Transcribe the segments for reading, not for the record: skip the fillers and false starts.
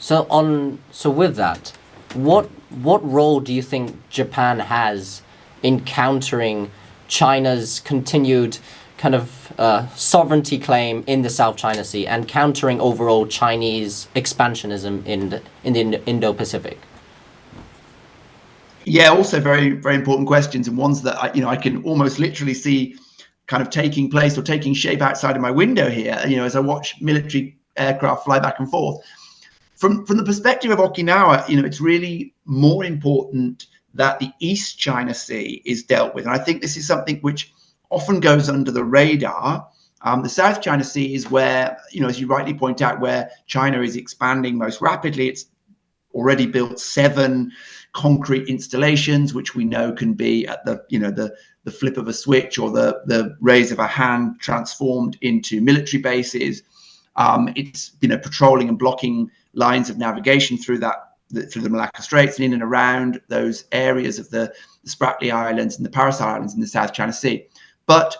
So with that, what role do you think Japan has in countering China's continued kind of sovereignty claim in the South China Sea and countering overall Chinese expansionism in the Indo-Pacific? Yeah, also very, very important questions, and ones that I can almost literally see kind of taking place or taking shape outside of my window here, as I watch military aircraft fly back and forth. From the perspective of Okinawa, it's really more important that the East China Sea is dealt with. And I think this is something which often goes under the radar. The South China Sea is where, as you rightly point out, where China is expanding most rapidly. It's already built 7 concrete installations, which we know can be at the flip of a switch or the raise of a hand transformed into military bases. It's patrolling and blocking lines of navigation through the Malacca Straits and in and around those areas of the Spratly Islands and the Paracel Islands in the South China Sea. But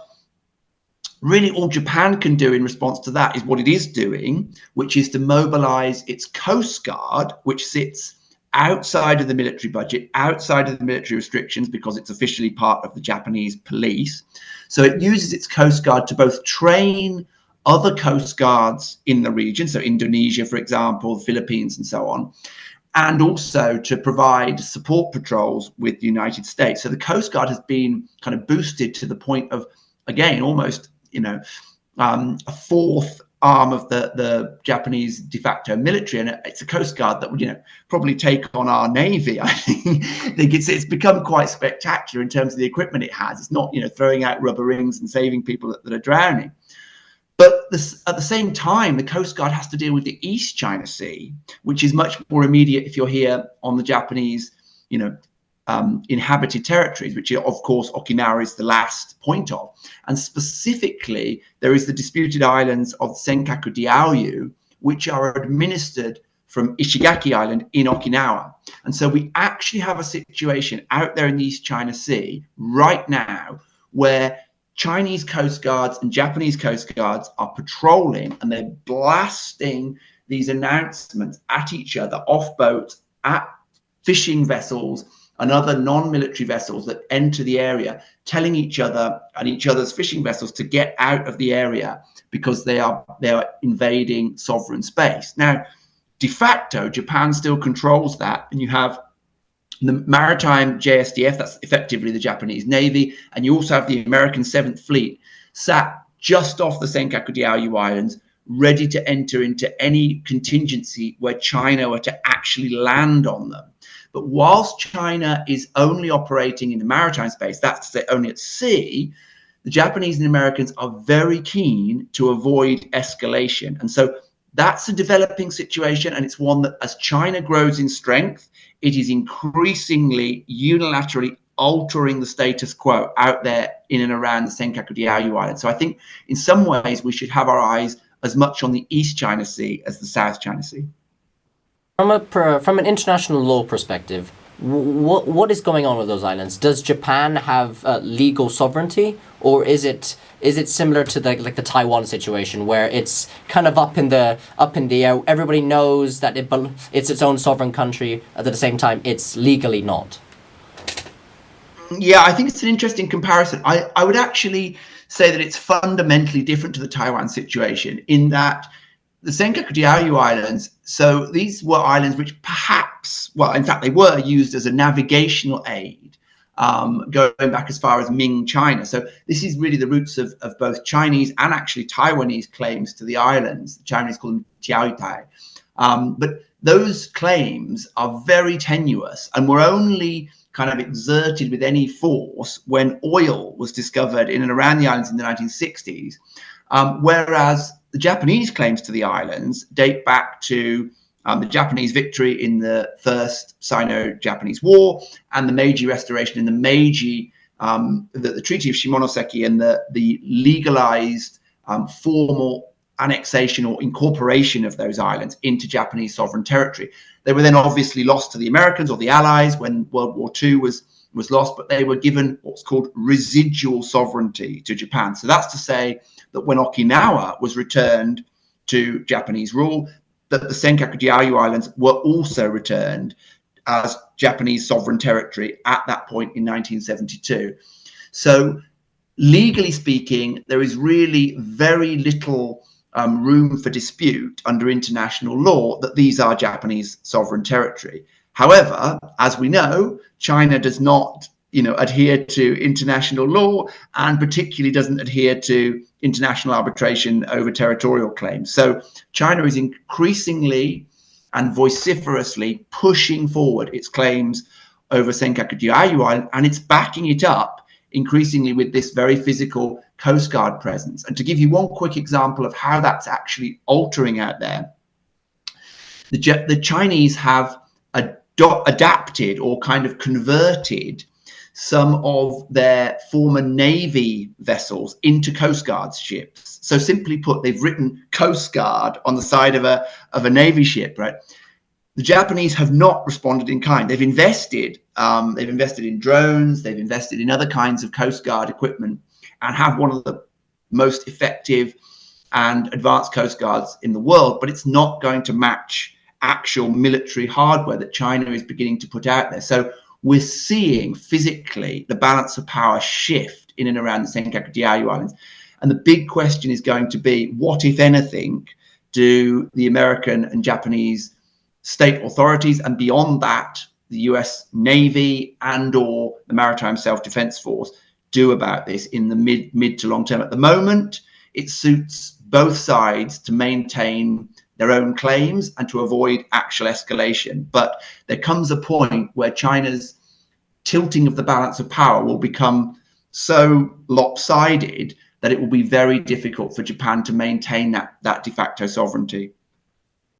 really all Japan can do in response to that is what it is doing, which is to mobilize its Coast Guard, which sits outside of the military budget, outside of the military restrictions, because it's officially part of the Japanese police. So it uses its Coast Guard to both train other coast guards in the region, so Indonesia, for example, the Philippines, and so on, and also to provide support patrols with the United States. So the Coast Guard has been kind of boosted to the point of, again, almost a fourth arm of the Japanese de facto military, and it's a Coast Guard that would probably take on our Navy. I think it's become quite spectacular in terms of the equipment it has. It's not throwing out rubber rings and saving people that are drowning. But at the same time, the Coast Guard has to deal with the East China Sea, which is much more immediate if you're here on the Japanese, inhabited territories, which of course Okinawa is the last point of. And specifically, there is the disputed islands of Senkaku Diaoyu, which are administered from Ishigaki Island in Okinawa. And so we actually have a situation out there in the East China Sea right now where Chinese Coast Guards and Japanese Coast Guards are patrolling, and they're blasting these announcements at each other off boats, at fishing vessels and other non-military vessels that enter the area, telling each other and each other's fishing vessels to get out of the area because they are invading sovereign space. Now, de facto, Japan still controls that, and you have the Maritime JSDF, that's effectively the Japanese Navy, and you also have the American 7th Fleet sat just off the Senkaku Diaoyu Islands, ready to enter into any contingency where China were to actually land on them. But whilst China is only operating in the maritime space, that's to say only at sea, the Japanese and Americans are very keen to avoid escalation. And so that's a developing situation, and it's one that as China grows in strength, it is increasingly unilaterally altering the status quo out there in and around the Senkaku Diaoyu Island. So I think in some ways we should have our eyes as much on the East China Sea as the South China Sea. From an international law perspective, what is going on with those islands? Does Japan have legal sovereignty, or is it similar to the Taiwan situation where it's kind of up in the air? Everybody knows that it's its own sovereign country. At the same time, it's legally not. Yeah, I think it's an interesting comparison. I would actually say that it's fundamentally different to the Taiwan situation in that the Senkaku Diaoyu Islands, so these were islands which perhaps, well, in fact, they were used as a navigational aid going back as far as Ming China. So this is really the roots of both Chinese and actually Taiwanese claims to the islands. The Chinese call them Tiaotai. But those claims are very tenuous and were only kind of exerted with any force when oil was discovered in and around the islands in the 1960s, whereas the Japanese claims to the islands date back to the Japanese victory in the First Sino-Japanese War and the Meiji Restoration in the Meiji, the Treaty of Shimonoseki, and the legalized formal annexation or incorporation of those islands into Japanese sovereign territory. They were then obviously lost to the Americans or the Allies when World War II was lost, but they were given what's called residual sovereignty to Japan. So that's to say that when Okinawa was returned to Japanese rule, that the Senkaku-Diaoyu Islands were also returned as Japanese sovereign territory at that point in 1972. So legally speaking, there is really very little room for dispute under international law that these are Japanese sovereign territory. However, as we know, China does not, adhere to international law, and particularly doesn't adhere to international arbitration over territorial claims. So China is increasingly and vociferously pushing forward its claims over Senkaku-Diaoyu Island, and it's backing it up increasingly with this very physical Coast Guard presence. And to give you one quick example of how that's actually altering out there, the Chinese have adapted or kind of converted some of their former Navy vessels into Coast Guard ships. So simply put, they've written Coast Guard on the side of a Navy ship, right? The Japanese have not responded in kind. They've invested in drones, they've invested in other kinds of Coast Guard equipment, and have one of the most effective and advanced Coast Guards in the world, but it's not going to match actual military hardware that China is beginning to put out there. So we're seeing physically the balance of power shift in and around the Senkaku-Diaoyu Islands. And the big question is going to be, what, if anything, do the American and Japanese state authorities, and beyond that, the US Navy and or the Maritime Self-Defense Force, do about this in the mid to long term? At the moment, it suits both sides to maintain their own claims and to avoid actual escalation. But there comes a point where China's tilting of the balance of power will become so lopsided that it will be very difficult for Japan to maintain that de facto sovereignty.